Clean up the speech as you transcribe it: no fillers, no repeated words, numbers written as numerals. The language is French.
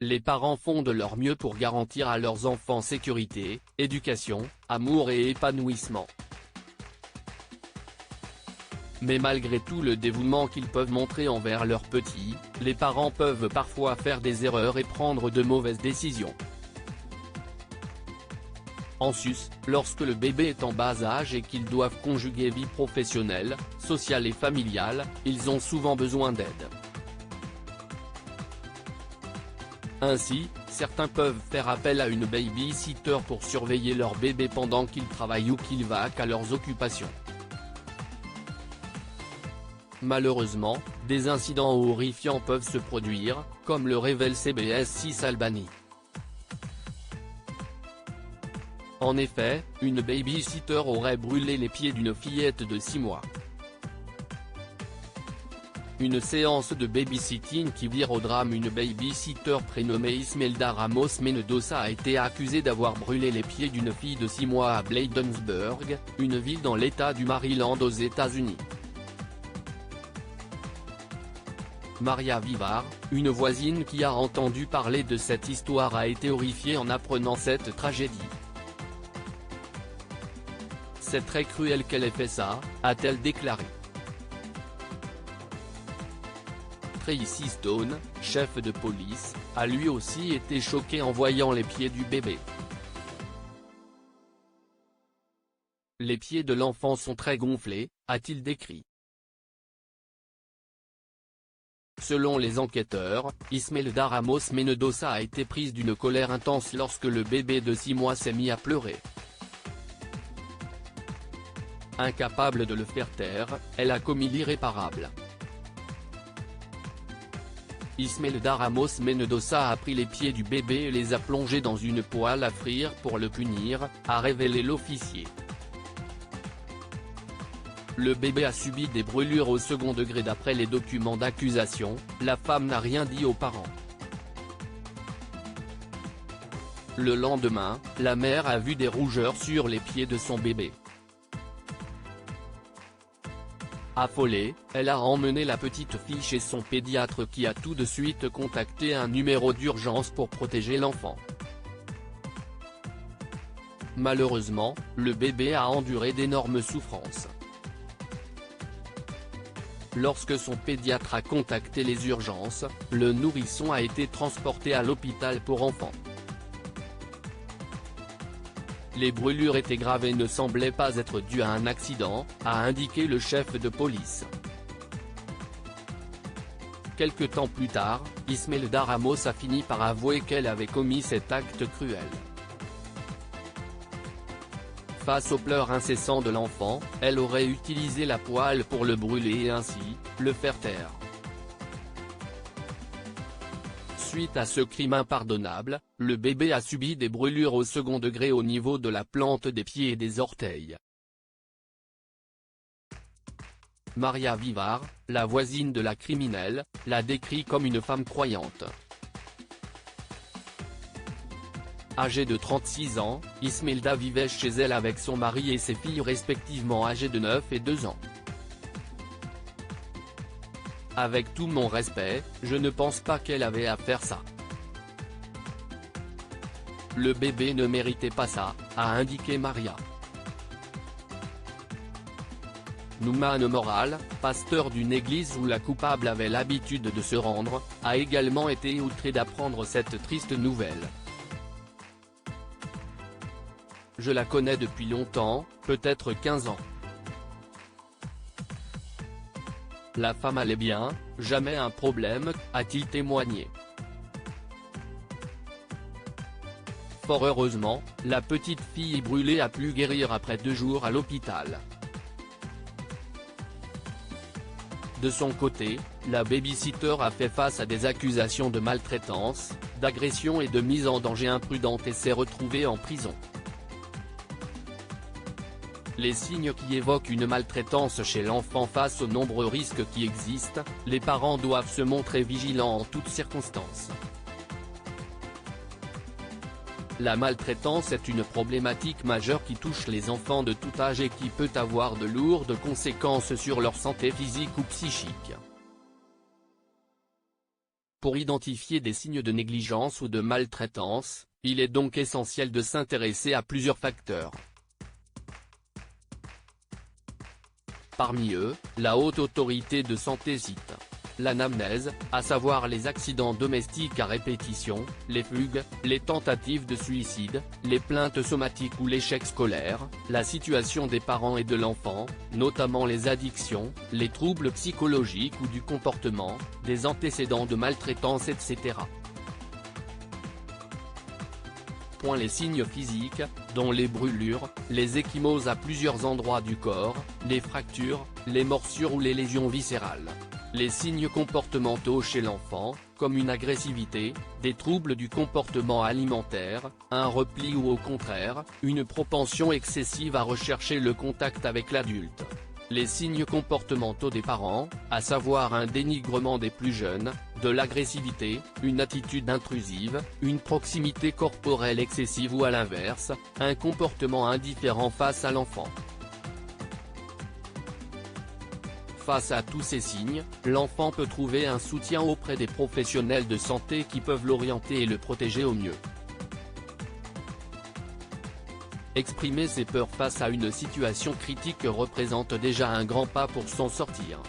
Les parents font de leur mieux pour garantir à leurs enfants sécurité, éducation, amour et épanouissement. Mais malgré tout le dévouement qu'ils peuvent montrer envers leurs petits, les parents peuvent parfois faire des erreurs et prendre de mauvaises décisions. En sus, lorsque le bébé est en bas âge et qu'ils doivent conjuguer vie professionnelle, sociale et familiale, ils ont souvent besoin d'aide. Ainsi, certains peuvent faire appel à une baby-sitter pour surveiller leur bébé pendant qu'ils travaillent ou qu'ils vaquent à leurs occupations. Malheureusement, des incidents horrifiants peuvent se produire, comme le révèle CBS 6 Albany. En effet, une baby-sitter aurait brûlé les pieds d'une fillette de 6 mois. Une séance de babysitting qui vire au drame. Une baby-sitter prénommée Ismelda Ramos Mendoza a été accusée d'avoir brûlé les pieds d'une fille de 6 mois à Bladensburg, une ville dans l'État du Maryland aux États-Unis. Maria Vivar, une voisine qui a entendu parler de cette histoire, a été horrifiée en apprenant cette tragédie. C'est très cruel qu'elle ait fait ça, a-t-elle déclaré. Tracy Stone, chef de police, a lui aussi été choqué en voyant les pieds du bébé. Les pieds de l'enfant sont très gonflés, a-t-il décrit. Selon les enquêteurs, Ismelda Ramos Mendoza a été prise d'une colère intense lorsque le bébé de 6 mois s'est mis à pleurer. Incapable de le faire taire, elle a commis l'irréparable. Ismelda Ramos Mendoza a pris les pieds du bébé et les a plongés dans une poêle à frire pour le punir, a révélé l'officier. Le bébé a subi des brûlures au second degré d'après les documents d'accusation, la femme n'a rien dit aux parents. Le lendemain, la mère a vu des rougeurs sur les pieds de son bébé. Affolée, elle a emmené la petite fille chez son pédiatre qui a tout de suite contacté un numéro d'urgence pour protéger l'enfant. Malheureusement, le bébé a enduré d'énormes souffrances. Lorsque son pédiatre a contacté les urgences, le nourrisson a été transporté à l'hôpital pour enfants. Les brûlures étaient graves et ne semblaient pas être dues à un accident, a indiqué le chef de police. Quelque temps plus tard, Ismelda Ramos a fini par avouer qu'elle avait commis cet acte cruel. Face aux pleurs incessants de l'enfant, elle aurait utilisé la poêle pour le brûler et ainsi, le faire taire. Suite à ce crime impardonnable, le bébé a subi des brûlures au second degré au niveau de la plante des pieds et des orteils. Maria Vivar, la voisine de la criminelle, l'a décrit comme une femme croyante. Âgée de 36 ans, Ismelda vivait chez elle avec son mari et ses filles respectivement âgées de 9 et 2 ans. Avec tout mon respect, je ne pense pas qu'elle avait à faire ça. Le bébé ne méritait pas ça, a indiqué Maria. Nouman Moral, pasteur d'une église où la coupable avait l'habitude de se rendre, a également été outré d'apprendre cette triste nouvelle. Je la connais depuis longtemps, peut-être 15 ans. La femme allait bien, jamais un problème, a-t-il témoigné. Fort heureusement, la petite fille brûlée a pu guérir après 2 jours à l'hôpital. De son côté, la babysitter a fait face à des accusations de maltraitance, d'agression et de mise en danger imprudente et s'est retrouvée en prison. Les signes qui évoquent une maltraitance chez l'enfant. Face aux nombreux risques qui existent, les parents doivent se montrer vigilants en toutes circonstances. La maltraitance est une problématique majeure qui touche les enfants de tout âge et qui peut avoir de lourdes conséquences sur leur santé physique ou psychique. Pour identifier des signes de négligence ou de maltraitance, il est donc essentiel de s'intéresser à plusieurs facteurs. Parmi eux, la Haute Autorité de Santé cite l'anamnèse, à savoir les accidents domestiques à répétition, les fugues, les tentatives de suicide, les plaintes somatiques ou l'échec scolaire, la situation des parents et de l'enfant, notamment les addictions, les troubles psychologiques ou du comportement, des antécédents de maltraitance etc. Les signes physiques, dont les brûlures, les ecchymoses à plusieurs endroits du corps, les fractures, les morsures ou les lésions viscérales. Les signes comportementaux chez l'enfant, comme une agressivité, des troubles du comportement alimentaire, un repli ou au contraire, une propension excessive à rechercher le contact avec l'adulte. Les signes comportementaux des parents, à savoir un dénigrement des plus jeunes, de l'agressivité, une attitude intrusive, une proximité corporelle excessive ou à l'inverse, un comportement indifférent face à l'enfant. Face à tous ces signes, l'enfant peut trouver un soutien auprès des professionnels de santé qui peuvent l'orienter et le protéger au mieux. Exprimer ses peurs face à une situation critique représente déjà un grand pas pour s'en sortir.